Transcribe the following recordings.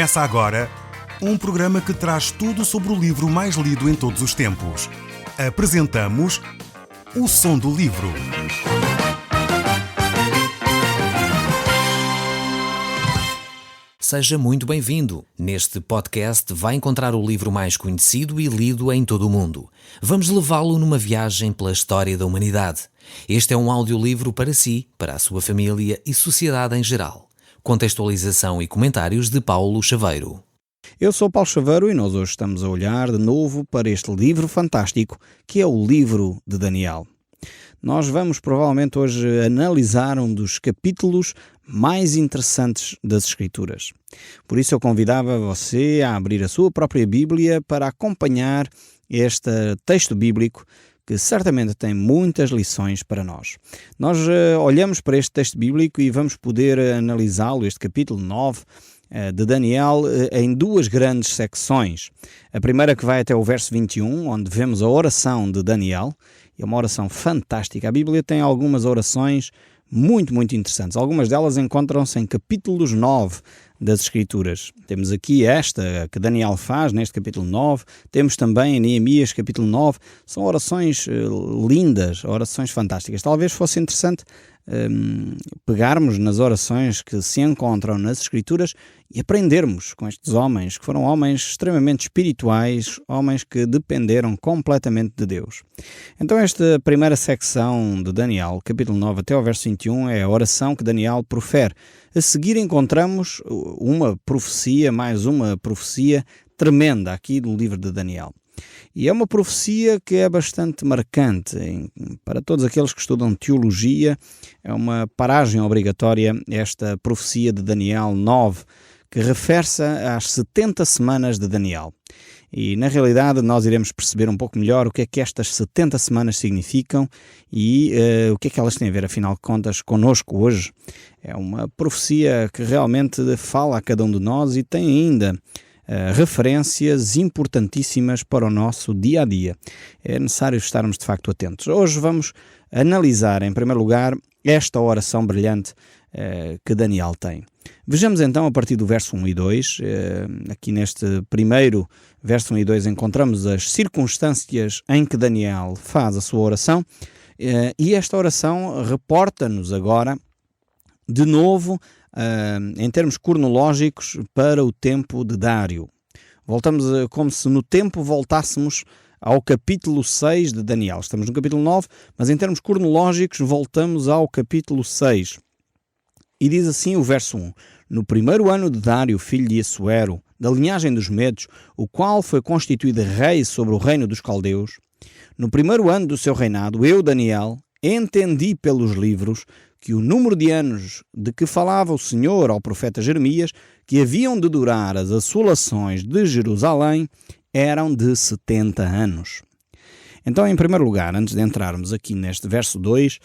Começa agora um programa que traz tudo sobre o livro mais lido em todos os tempos. Apresentamos O Som do Livro. Seja muito bem-vindo. Neste podcast vai encontrar o livro mais conhecido e lido em todo o mundo. Vamos levá-lo numa viagem pela história da humanidade. Este é um audiolivro para si, para a sua família e sociedade em geral. Contextualização e comentários de Paulo Chaveiro. Eu sou Paulo Chaveiro e nós hoje estamos a olhar de novo para este livro fantástico que é o livro de Daniel. Nós vamos provavelmente hoje analisar um dos capítulos mais interessantes das Escrituras. Por isso eu convidava você a abrir a sua própria Bíblia para acompanhar este texto bíblico que certamente tem muitas lições para nós. Nós olhamos para este texto bíblico e vamos poder analisá-lo, este capítulo 9 de Daniel, em duas grandes secções. A primeira que vai até o verso 21, onde vemos a oração de Daniel. É uma oração fantástica. A Bíblia tem algumas orações muito interessantes. Algumas delas encontram-se em capítulos 9 das Escrituras. Temos aqui esta que Daniel faz neste capítulo 9. Temos também em Neemias capítulo 9. São orações lindas, orações fantásticas. Talvez fosse interessante pegarmos nas orações que se encontram nas Escrituras e aprendermos com estes homens, que foram homens extremamente espirituais, homens que dependeram completamente de Deus. Então esta primeira secção de Daniel, capítulo 9 até ao verso 21, é a oração que Daniel profere. A seguir encontramos uma profecia, mais uma profecia tremenda aqui do livro de Daniel. E é uma profecia que é bastante marcante para todos aqueles que estudam teologia. É uma paragem obrigatória esta profecia de Daniel 9, que refere-se às 70 semanas de Daniel. E na realidade nós iremos perceber um pouco melhor o que é que estas 70 semanas significam e o que é que elas têm a ver, afinal de contas, connosco hoje. É uma profecia que realmente fala a cada um de nós e tem ainda referências importantíssimas para o nosso dia-a-dia. É necessário estarmos de facto atentos. Hoje vamos analisar, em primeiro lugar, esta oração brilhante que Daniel tem. Vejamos então a partir do verso 1 e 2. Aqui neste primeiro verso 1 e 2 encontramos as circunstâncias em que Daniel faz a sua oração e esta oração reporta-nos agora de novo em termos cronológicos para o tempo de Dário. Voltamos como se no tempo voltássemos ao capítulo 6 de Daniel. Estamos no capítulo 9, mas em termos cronológicos voltamos ao capítulo 6. E diz assim o verso 1: No primeiro ano de Dário, filho de Assuero, da linhagem dos Medos, o qual foi constituído rei sobre o reino dos caldeus, no primeiro ano do seu reinado, eu, Daniel, entendi pelos livros que o número de anos de que falava o Senhor ao profeta Jeremias, que haviam de durar as assolações de Jerusalém, eram de 70 anos. Então, em primeiro lugar, antes de entrarmos aqui neste verso 2,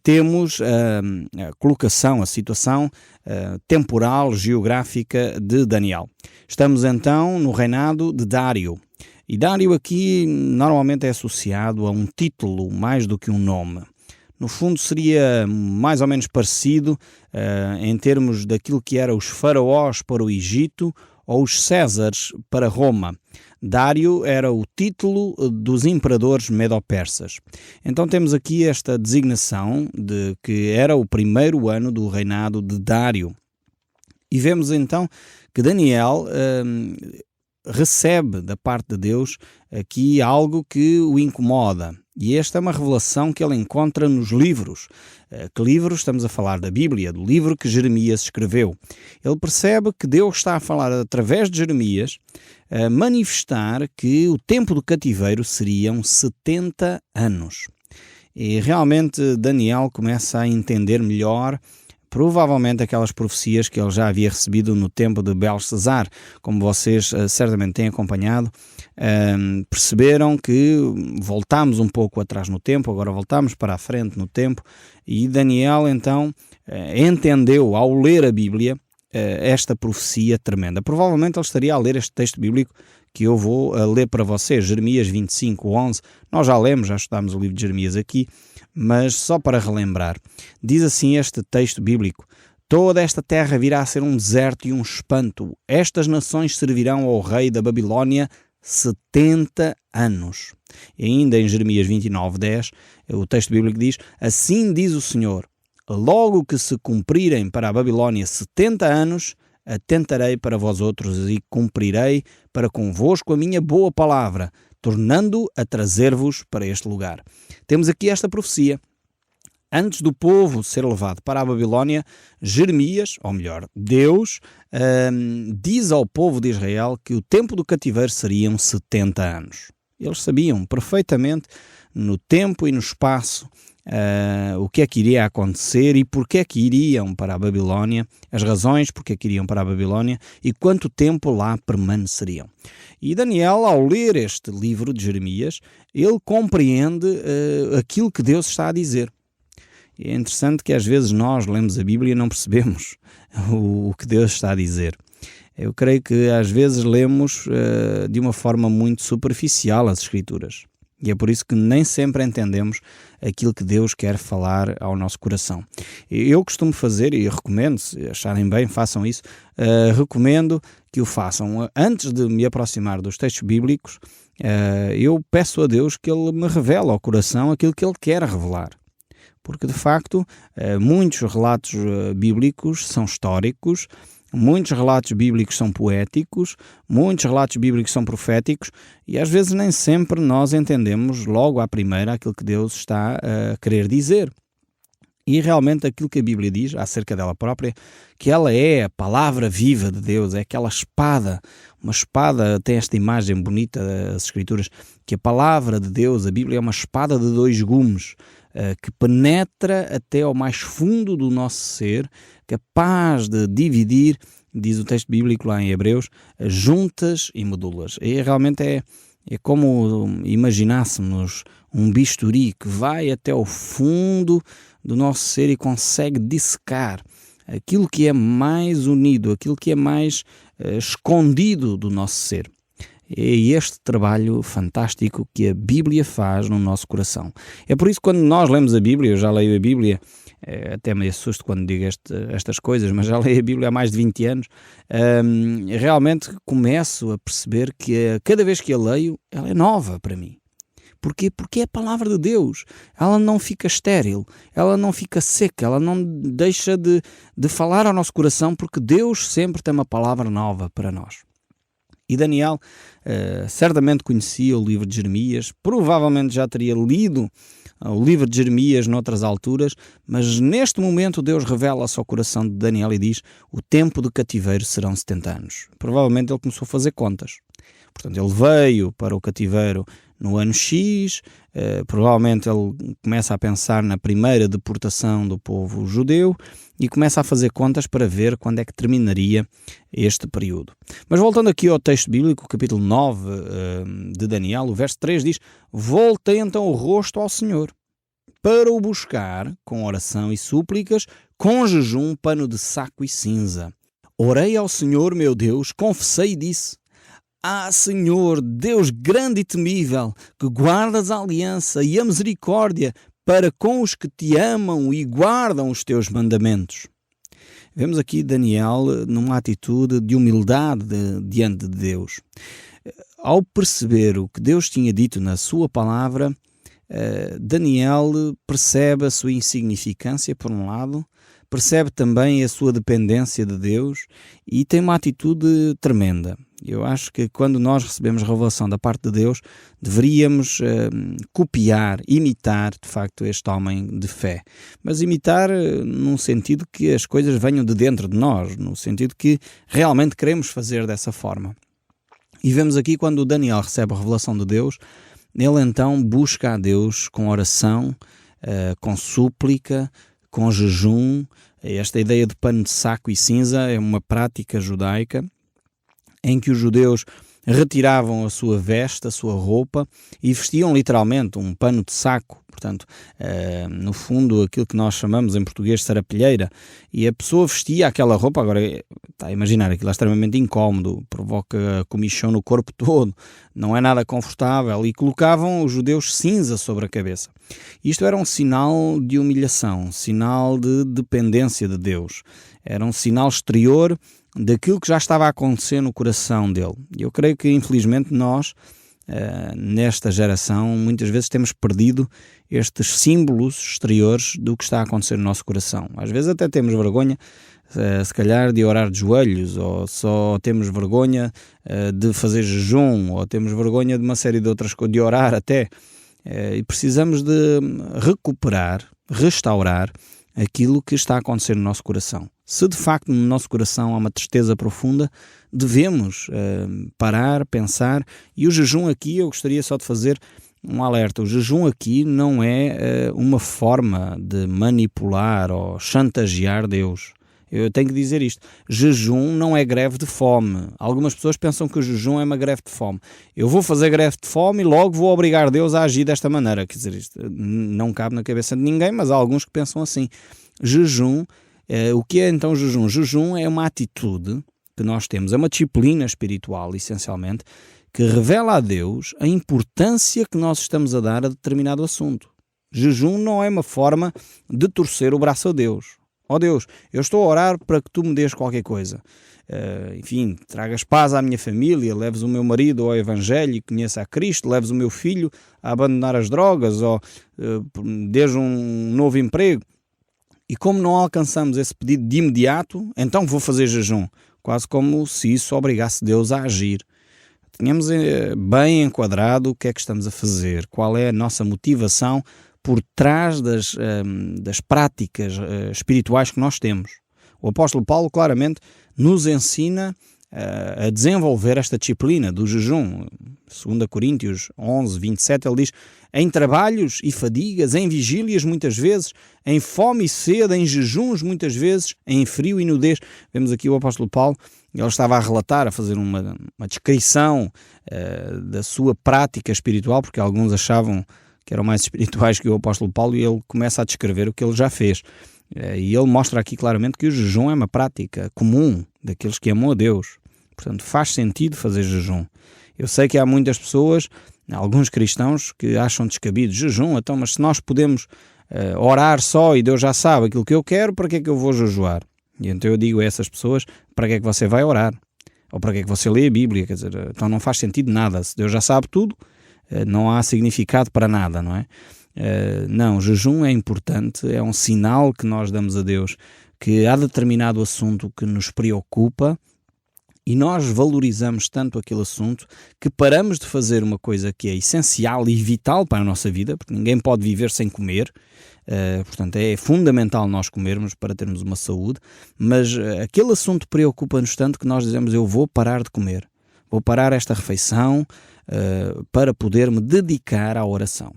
temos a colocação, a situação temporal, geográfica de Daniel. Estamos então no reinado de Dário. E Dário aqui normalmente é associado a um título mais do que um nome. No fundo seria mais ou menos parecido em termos daquilo que eram os faraós para o Egito ou os Césares para Roma. Dário era o título dos imperadores medo-persas. Então temos aqui esta designação de que era o primeiro ano do reinado de Dário. E vemos então que Daniel recebe da parte de Deus aqui algo que o incomoda. E esta é uma revelação que ele encontra nos livros. Que livros? Estamos a falar da Bíblia, do livro que Jeremias escreveu. Ele percebe que Deus está a falar através de Jeremias, a manifestar que o tempo do cativeiro seriam 70 anos. E realmente Daniel começa a entender melhor provavelmente aquelas profecias que ele já havia recebido no tempo de Belsazar. Como vocês certamente têm acompanhado, perceberam que voltámos um pouco atrás no tempo, agora voltamos para a frente no tempo, e Daniel então entendeu ao ler a Bíblia esta profecia tremenda. Provavelmente ele estaria a ler este texto bíblico que eu vou ler para vocês, Jeremias 25:11. Nós já lemos, já estudámos o livro de Jeremias aqui, mas só para relembrar. Diz assim este texto bíblico: Toda esta terra virá a ser um deserto e um espanto. Estas nações servirão ao rei da Babilônia 70 anos. E ainda em Jeremias 29:10, o texto bíblico diz: assim diz o Senhor, logo que se cumprirem para a Babilônia 70 anos, atentarei para vós outros e cumprirei para convosco a minha boa palavra, tornando a trazer-vos para este lugar. Temos aqui esta profecia. Antes do povo ser levado para a Babilônia, Jeremias, ou melhor, Deus, diz ao povo de Israel que o tempo do cativeiro seriam 70 anos. Eles sabiam perfeitamente, no tempo e no espaço, o que é que iria acontecer e porque é que iriam para a Babilônia, as razões porque é que iriam para a Babilônia e quanto tempo lá permaneceriam. E Daniel, ao ler este livro de Jeremias, ele compreende aquilo que Deus está a dizer. É interessante que às vezes nós lemos a Bíblia e não percebemos o que Deus está a dizer. Eu creio que às vezes lemos de uma forma muito superficial as Escrituras. E é por isso que nem sempre entendemos aquilo que Deus quer falar ao nosso coração. Eu costumo fazer, e recomendo, se acharem bem, façam isso, recomendo que o façam. Antes de me aproximar dos textos bíblicos, eu peço a Deus que Ele me revele ao coração aquilo que Ele quer revelar. Porque, de facto, muitos relatos bíblicos são históricos, muitos relatos bíblicos são poéticos, muitos relatos bíblicos são proféticos e, às vezes, nem sempre nós entendemos logo à primeira aquilo que Deus está a querer dizer. E, realmente, aquilo que a Bíblia diz acerca dela própria, que ela é a palavra viva de Deus, é aquela espada. Uma espada, tem esta imagem bonita das Escrituras, que a palavra de Deus, a Bíblia, é uma espada de 2 gumes, que penetra até ao mais fundo do nosso ser, capaz de dividir, diz o texto bíblico lá em Hebreus, as juntas e medulas. E realmente é como imaginássemos um bisturi que vai até ao fundo do nosso ser e consegue dissecar aquilo que é mais unido, aquilo que é mais escondido do nosso ser. É este trabalho fantástico que a Bíblia faz no nosso coração. É por isso que quando nós lemos a Bíblia, eu já leio a Bíblia, até me assusto quando digo estas coisas, mas já leio a Bíblia há mais de 20 anos, realmente começo a perceber que cada vez que a leio, ela é nova para mim. Porquê? Porque é a palavra de Deus. Ela não fica estéril, ela não fica seca, ela não deixa de falar ao nosso coração, porque Deus sempre tem uma palavra nova para nós. E Daniel certamente conhecia o livro de Jeremias, provavelmente já teria lido o livro de Jeremias noutras alturas, mas neste momento Deus revela-se ao coração de Daniel e diz: o tempo do cativeiro serão 70 anos. Provavelmente ele começou a fazer contas. Portanto, ele veio para o cativeiro no ano X, provavelmente ele começa a pensar na primeira deportação do povo judeu e começa a fazer contas para ver quando é que terminaria este período. Mas voltando aqui ao texto bíblico, capítulo 9 de Daniel, o verso 3 diz: voltei então o rosto ao Senhor, para o buscar com oração e súplicas, com jejum, pano de saco e cinza. Orei ao Senhor meu Deus, confessei e disse: Senhor, Deus grande e temível, que guardas a aliança e a misericórdia para com os que te amam e guardam os teus mandamentos. Vemos aqui Daniel numa atitude de humildade diante de Deus. Ao perceber o que Deus tinha dito na sua palavra, Daniel percebe a sua insignificância, por um lado, percebe também a sua dependência de Deus e tem uma atitude tremenda. Eu acho que quando nós recebemos revelação da parte de Deus, deveríamos copiar, imitar, de facto, este homem de fé. Mas imitar num sentido que as coisas venham de dentro de nós, no sentido que realmente queremos fazer dessa forma. E vemos aqui quando o Daniel recebe a revelação de Deus, ele então busca a Deus com oração, com súplica, com jejum. Esta ideia de pano de saco e cinza é uma prática judaica em que os judeus retiravam a sua veste, a sua roupa e vestiam literalmente um pano de saco Portanto, no fundo, aquilo que nós chamamos em português de sarapilheira, e a pessoa vestia aquela roupa, agora está a imaginar, aquilo é extremamente incómodo, provoca comichão no corpo todo, não é nada confortável, e colocavam os judeus cinza sobre a cabeça. Isto era um sinal de humilhação, um sinal de dependência de Deus, era um sinal exterior daquilo que já estava a acontecer no coração dele. E eu creio que, infelizmente, nós, nesta geração, muitas vezes temos perdido estes símbolos exteriores do que está a acontecer no nosso coração. Às vezes até temos vergonha, se calhar, de orar de joelhos, ou só temos vergonha de fazer jejum, ou temos vergonha de uma série de outras coisas, de orar até. E precisamos de recuperar, restaurar aquilo que está a acontecer no nosso coração. Se de facto no nosso coração há uma tristeza profunda, devemos parar, pensar, e o jejum aqui eu gostaria só de fazer um alerta. O jejum aqui não é uma forma de manipular ou chantagear Deus. Eu tenho que dizer isto. Jejum não é greve de fome. Algumas pessoas pensam que o jejum é uma greve de fome. Eu vou fazer greve de fome e logo vou obrigar Deus a agir desta maneira. Quer dizer, isto não cabe na cabeça de ninguém, mas há alguns que pensam assim. Jejum, o que é então jejum? Jejum é uma atitude que nós temos, é uma disciplina espiritual, essencialmente, que revela a Deus a importância que nós estamos a dar a determinado assunto. Jejum não é uma forma de torcer o braço a Deus. Ó Deus, eu estou a orar para que tu me dês qualquer coisa. Enfim, tragas paz à minha família, leves o meu marido ao Evangelho e conheça a Cristo, leves o meu filho a abandonar as drogas, ou dês um novo emprego. E como não alcançamos esse pedido de imediato, então vou fazer jejum. Quase como se isso obrigasse Deus a agir. Tenhamos bem enquadrado o que é que estamos a fazer, qual é a nossa motivação por trás das práticas espirituais que nós temos. O apóstolo Paulo claramente nos ensina a desenvolver esta disciplina do jejum. 2 Coríntios 11, 27, ele diz: em trabalhos e fadigas, em vigílias muitas vezes, em fome e sede, em jejuns muitas vezes, em frio e nudez. Vemos aqui o apóstolo Paulo, ele estava a relatar, a fazer uma descrição da sua prática espiritual, porque alguns achavam que eram mais espirituais que o apóstolo Paulo, e ele começa a descrever o que ele já fez. E ele mostra aqui claramente que o jejum é uma prática comum daqueles que amam a Deus. Portanto, faz sentido fazer jejum. Eu sei que há muitas pessoas, alguns cristãos, que acham descabido jejum, então, mas se nós podemos orar só e Deus já sabe aquilo que eu quero, para que é que eu vou jejuar? E então eu digo a essas pessoas, para que é que você vai orar? Ou para que é que você lê a Bíblia? Quer dizer, então não faz sentido nada. Se Deus já sabe tudo, não há significado para nada, não é? Não, o jejum é importante, é um sinal que nós damos a Deus que há determinado assunto que nos preocupa e nós valorizamos tanto aquele assunto que paramos de fazer uma coisa que é essencial e vital para a nossa vida, porque ninguém pode viver sem comer, portanto é fundamental nós comermos para termos uma saúde, mas aquele assunto preocupa-nos tanto que nós dizemos: eu vou parar de comer, vou parar esta refeição para poder me dedicar à oração.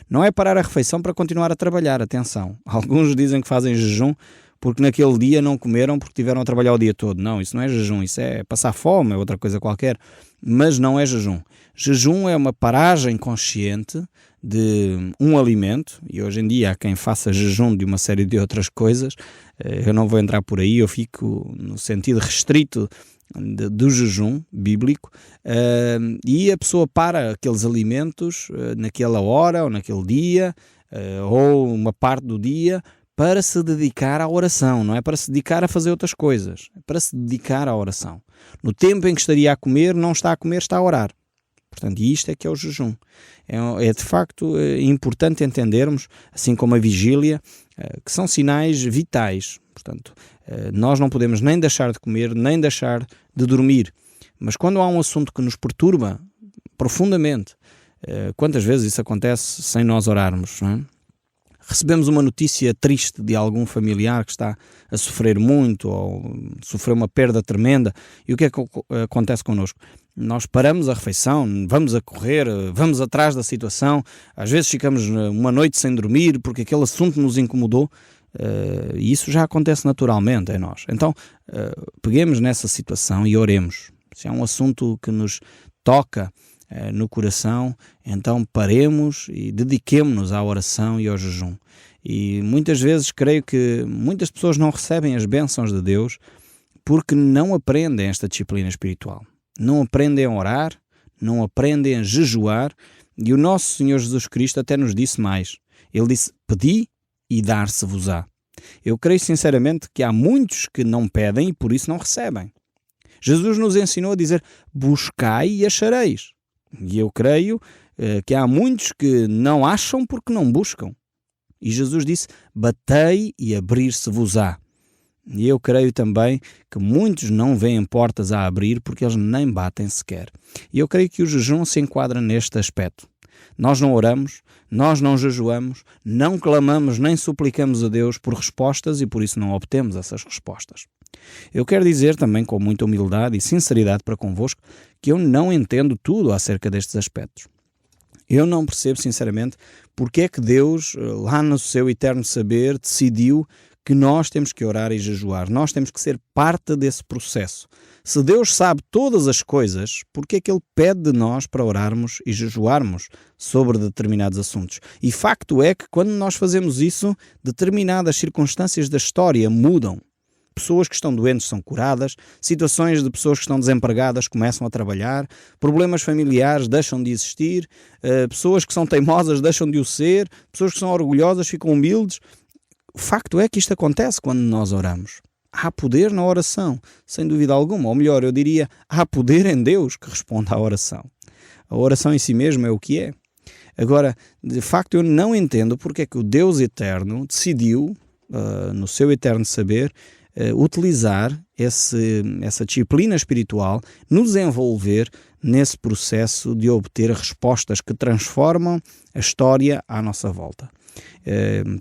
Não é parar a refeição para continuar a trabalhar, atenção. Alguns dizem que fazem jejum porque naquele dia não comeram porque tiveram a trabalhar o dia todo. Não, isso não é jejum, isso é passar fome, é outra coisa qualquer, mas não é jejum. Jejum é uma paragem consciente de um alimento, e hoje em dia há quem faça jejum de uma série de outras coisas. Eu não vou entrar por aí, eu fico no sentido restrito do jejum bíblico, e a pessoa para aqueles alimentos naquela hora ou naquele dia, ou uma parte do dia, para se dedicar à oração, não é para se dedicar a fazer outras coisas, é para se dedicar à oração. No tempo em que estaria a comer, não está a comer, está a orar. Portanto, isto é que é o jejum. É de facto importante entendermos, assim como a vigília, que são sinais vitais. Portanto, nós não podemos nem deixar de comer, nem deixar de dormir. Mas quando há um assunto que nos perturba profundamente, quantas vezes isso acontece sem nós orarmos, não é? Recebemos uma notícia triste de algum familiar que está a sofrer muito ou sofreu uma perda tremenda, e o que é que acontece connosco? Nós paramos a refeição, vamos a correr, vamos atrás da situação, às vezes ficamos uma noite sem dormir porque aquele assunto nos incomodou, e isso já acontece naturalmente em nós. Então, peguemos nessa situação e oremos. Se é um assunto que nos toca, no coração, então paremos e dediquemo-nos à oração e ao jejum. E muitas vezes creio que muitas pessoas não recebem as bênçãos de Deus porque não aprendem esta disciplina espiritual. Não aprendem a orar, não aprendem a jejuar, e o nosso Senhor Jesus Cristo até nos disse mais. Ele disse: pedi e dar-se-vos-á. Eu creio sinceramente que há muitos que não pedem e por isso não recebem. Jesus nos ensinou a dizer: buscai e achareis. E eu creio que há muitos que não acham porque não buscam. E Jesus disse: batei e abrir-se-vos-á. E eu creio também que muitos não veem portas a abrir porque eles nem batem sequer. E eu creio que o jejum se enquadra neste aspecto. Nós não oramos, nós não jejuamos, não clamamos nem suplicamos a Deus por respostas e por isso não obtemos essas respostas. Eu quero dizer também com muita humildade e sinceridade para convosco que eu não entendo tudo acerca destes aspectos. Eu não percebo sinceramente porque é que Deus, lá no seu eterno saber, decidiu que nós temos que orar e jejuar. Nós temos que ser parte desse processo. Se Deus sabe todas as coisas, por que é que Ele pede de nós para orarmos e jejuarmos sobre determinados assuntos? E facto é que quando nós fazemos isso, determinadas circunstâncias da história mudam. Pessoas que estão doentes são curadas, situações de pessoas que estão desempregadas começam a trabalhar, problemas familiares deixam de existir, pessoas que são teimosas deixam de o ser, pessoas que são orgulhosas ficam humildes. O facto é que isto acontece quando nós oramos. Há poder na oração, sem dúvida alguma. Ou melhor, eu diria, há poder em Deus que responde à oração. A oração em si mesma é o que é. Agora, de facto, eu não entendo porque é que o Deus eterno decidiu, no seu eterno saber, utilizar essa disciplina espiritual, nos envolver nesse processo de obter respostas que transformam a história à nossa volta.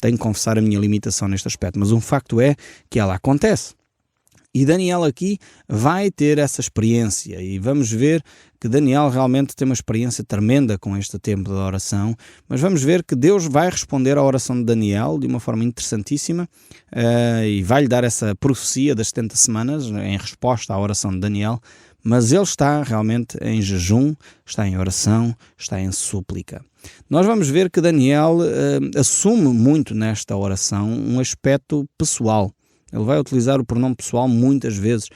Tenho que confessar a minha limitação neste aspecto, mas um facto é que ela acontece. E Daniel aqui vai ter essa experiência e vamos ver que Daniel realmente tem uma experiência tremenda com este tempo da oração, mas vamos ver que Deus vai responder à oração de Daniel de uma forma interessantíssima e vai-lhe dar essa profecia das 70 semanas em resposta à oração de Daniel, mas ele está realmente em jejum, está em oração, está em súplica. Nós vamos ver que Daniel assume muito nesta oração um aspecto pessoal. Ele vai utilizar o pronome pessoal muitas vezes,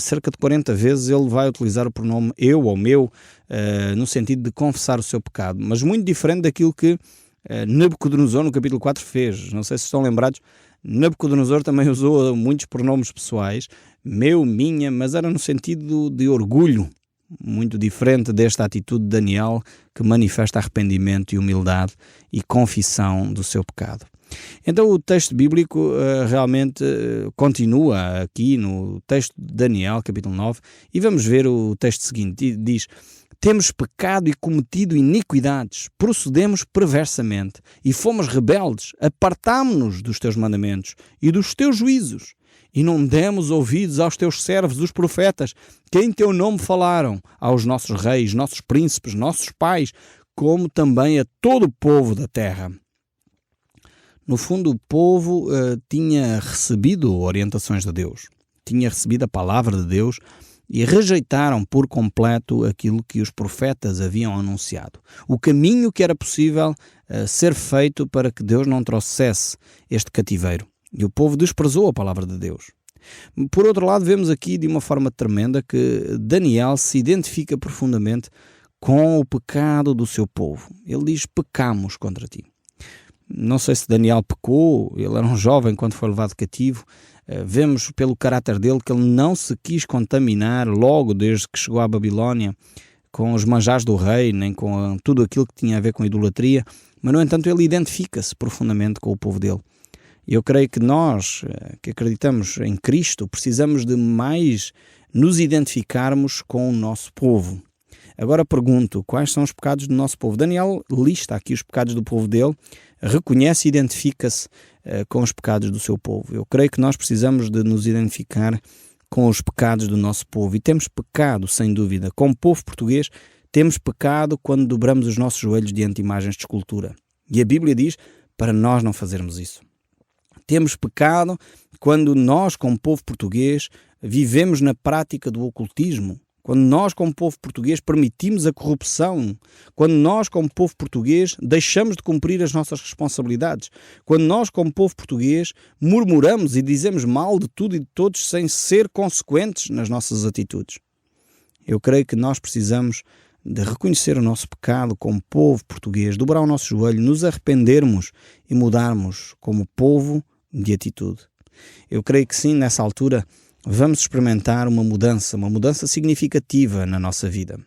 cerca de 40 vezes ele vai utilizar o pronome eu ou meu, no sentido de confessar o seu pecado, mas muito diferente daquilo que Nabucodonosor no capítulo 4 fez. Não sei se estão lembrados, Nabucodonosor também usou muitos pronomes pessoais, meu, minha, mas era no sentido de orgulho, muito diferente desta atitude de Daniel, que manifesta arrependimento e humildade e confissão do seu pecado. Então o texto bíblico realmente continua aqui no texto de Daniel, capítulo 9, e vamos ver o texto seguinte. Diz: temos pecado e cometido iniquidades, procedemos perversamente e fomos rebeldes, apartámo-nos dos teus mandamentos e dos teus juízos, e não demos ouvidos aos teus servos, os profetas, que em teu nome falaram, aos nossos reis, nossos príncipes, nossos pais, como também a todo o povo da terra. No fundo, o povo tinha recebido orientações de Deus, tinha recebido a palavra de Deus e rejeitaram por completo aquilo que os profetas haviam anunciado. O caminho que era possível ser feito para que Deus não trouxesse este cativeiro. E o povo desprezou a palavra de Deus. Por outro lado, vemos aqui de uma forma tremenda que Daniel se identifica profundamente com o pecado do seu povo. Ele diz: pecamos contra ti. Não sei se Daniel pecou, ele era um jovem quando foi levado cativo. Vemos pelo caráter dele que ele não se quis contaminar logo desde que chegou à Babilónia com os manjares do rei, nem com tudo aquilo que tinha a ver com idolatria, mas no entanto ele identifica-se profundamente com o povo dele. E eu creio que nós, que acreditamos em Cristo, precisamos de mais nos identificarmos com o nosso povo. Agora pergunto, quais são os pecados do nosso povo? Daniel lista aqui os pecados do povo dele, reconhece e identifica-se com os pecados do seu povo. Eu creio que nós precisamos de nos identificar com os pecados do nosso povo. E temos pecado, sem dúvida. Como povo português, temos pecado quando dobramos os nossos joelhos diante de imagens de escultura. E a Bíblia diz para nós não fazermos isso. Temos pecado quando nós, como povo português, vivemos na prática do ocultismo, Quando nós, como povo português, permitimos a corrupção, quando nós, como povo português, deixamos de cumprir as nossas responsabilidades, quando nós, como povo português, murmuramos e dizemos mal de tudo e de todos sem ser consequentes nas nossas atitudes. Eu creio que nós precisamos de reconhecer o nosso pecado como povo português, dobrar o nosso joelho, nos arrependermos e mudarmos como povo de atitude. Eu creio que sim, nessa altura, vamos experimentar uma mudança significativa na nossa vida.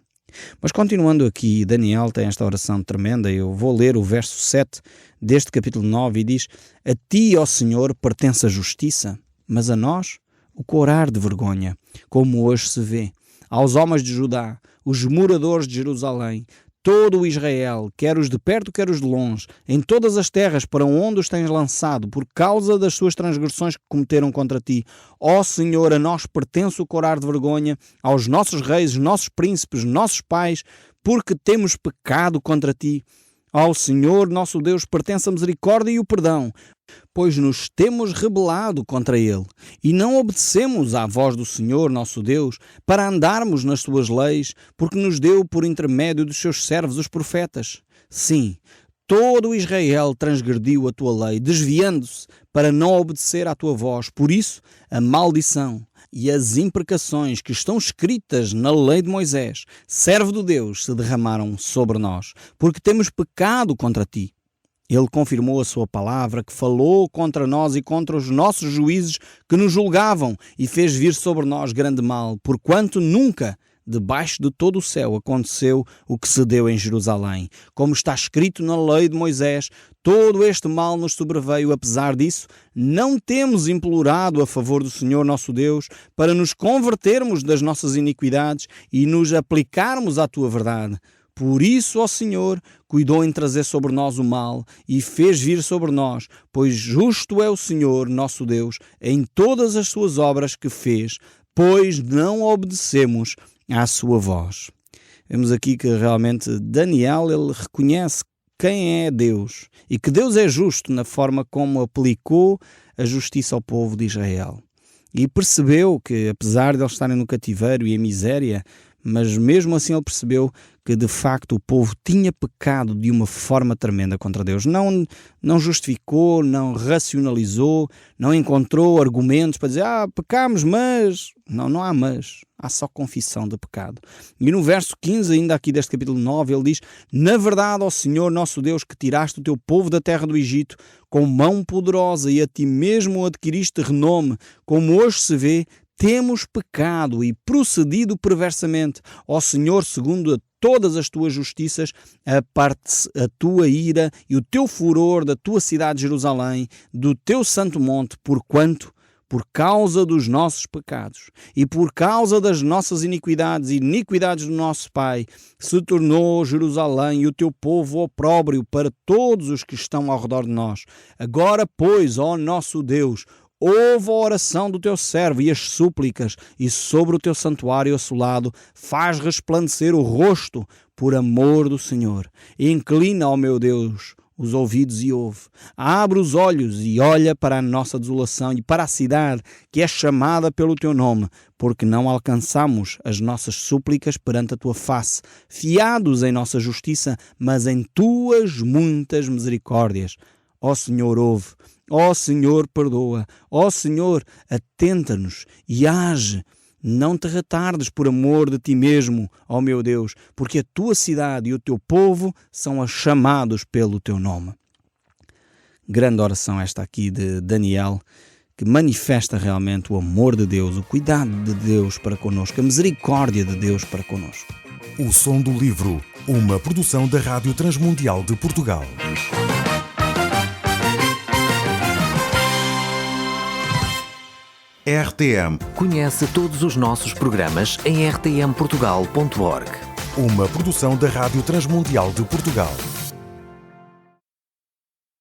Mas continuando aqui, Daniel tem esta oração tremenda. Eu vou ler o verso 7 deste capítulo 9 e diz: A ti, ó Senhor, pertence a justiça, mas a nós o corar de vergonha, como hoje se vê. Aos homens de Judá, os moradores de Jerusalém, todo o Israel, quer os de perto, quer os de longe, em todas as terras para onde os tens lançado, por causa das suas transgressões que cometeram contra ti. Ó Senhor, a nós pertence o corar de vergonha, aos nossos reis, nossos príncipes, nossos pais, porque temos pecado contra ti. Ao Senhor, nosso Deus, pertence a misericórdia e o perdão, pois nos temos rebelado contra Ele, e não obedecemos à voz do Senhor, nosso Deus, para andarmos nas suas leis, porque nos deu por intermédio dos seus servos, os profetas. Sim, todo o Israel transgrediu a tua lei, desviando-se para não obedecer à tua voz. Por isso, a maldição e as imprecações que estão escritas na lei de Moisés, servo de Deus, se derramaram sobre nós, porque temos pecado contra ti. Ele confirmou a sua palavra, que falou contra nós e contra os nossos juízes que nos julgavam, e fez vir sobre nós grande mal, porquanto nunca, debaixo de todo o céu, aconteceu o que se deu em Jerusalém. Como está escrito na lei de Moisés, todo este mal nos sobreveio. Apesar disso, não temos implorado a favor do Senhor nosso Deus para nos convertermos das nossas iniquidades e nos aplicarmos à tua verdade. Por isso, ó Senhor, cuidou em trazer sobre nós o mal e fez vir sobre nós, pois justo é o Senhor nosso Deus em todas as suas obras que fez, pois não obedecemos à sua voz. Vemos aqui que realmente Daniel, ele reconhece quem é Deus e que Deus é justo na forma como aplicou a justiça ao povo de Israel. E percebeu que, apesar de eles estarem no cativeiro e em miséria, mas mesmo assim ele percebeu que de facto o povo tinha pecado de uma forma tremenda contra Deus. Não justificou, não racionalizou, não encontrou argumentos para dizer, pecámos, mas... Não há mas, há só confissão de pecado. E no verso 15 ainda aqui deste capítulo 9 ele diz: Na verdade, ó Senhor nosso Deus, que tiraste o teu povo da terra do Egito com mão poderosa e a ti mesmo adquiriste renome, como hoje se vê, temos pecado e procedido perversamente. Ó Senhor, segundo todas as tuas justiças, aparte-se a tua ira e o teu furor da tua cidade de Jerusalém, do teu santo monte, porquanto, por causa dos nossos pecados e por causa das nossas iniquidades e iniquidades do nosso pai, se tornou Jerusalém e o teu povo opróbrio para todos os que estão ao redor de nós. Agora, pois, ó nosso Deus, ouve a oração do teu servo e as súplicas, e sobre o teu santuário assolado faz resplandecer o rosto por amor do Senhor. E inclina, ó meu Deus, os ouvidos e ouve. Abre os olhos e olha para a nossa desolação e para a cidade que é chamada pelo teu nome, porque não alcançamos as nossas súplicas perante a tua face, fiados em nossa justiça, mas em tuas muitas misericórdias. Ó Senhor, ouve. Ó Senhor, perdoa. Ó Senhor, atenta-nos e age. Não te retardes por amor de ti mesmo, ó meu Deus, porque a tua cidade e o teu povo são chamados pelo teu nome. Grande oração esta aqui de Daniel, que manifesta realmente o amor de Deus, o cuidado de Deus para connosco, a misericórdia de Deus para connosco. O Som do Livro, uma produção da Rádio Transmundial de Portugal. RTM. Conhece todos os nossos programas em rtmportugal.org. Uma produção da Rádio Transmundial de Portugal.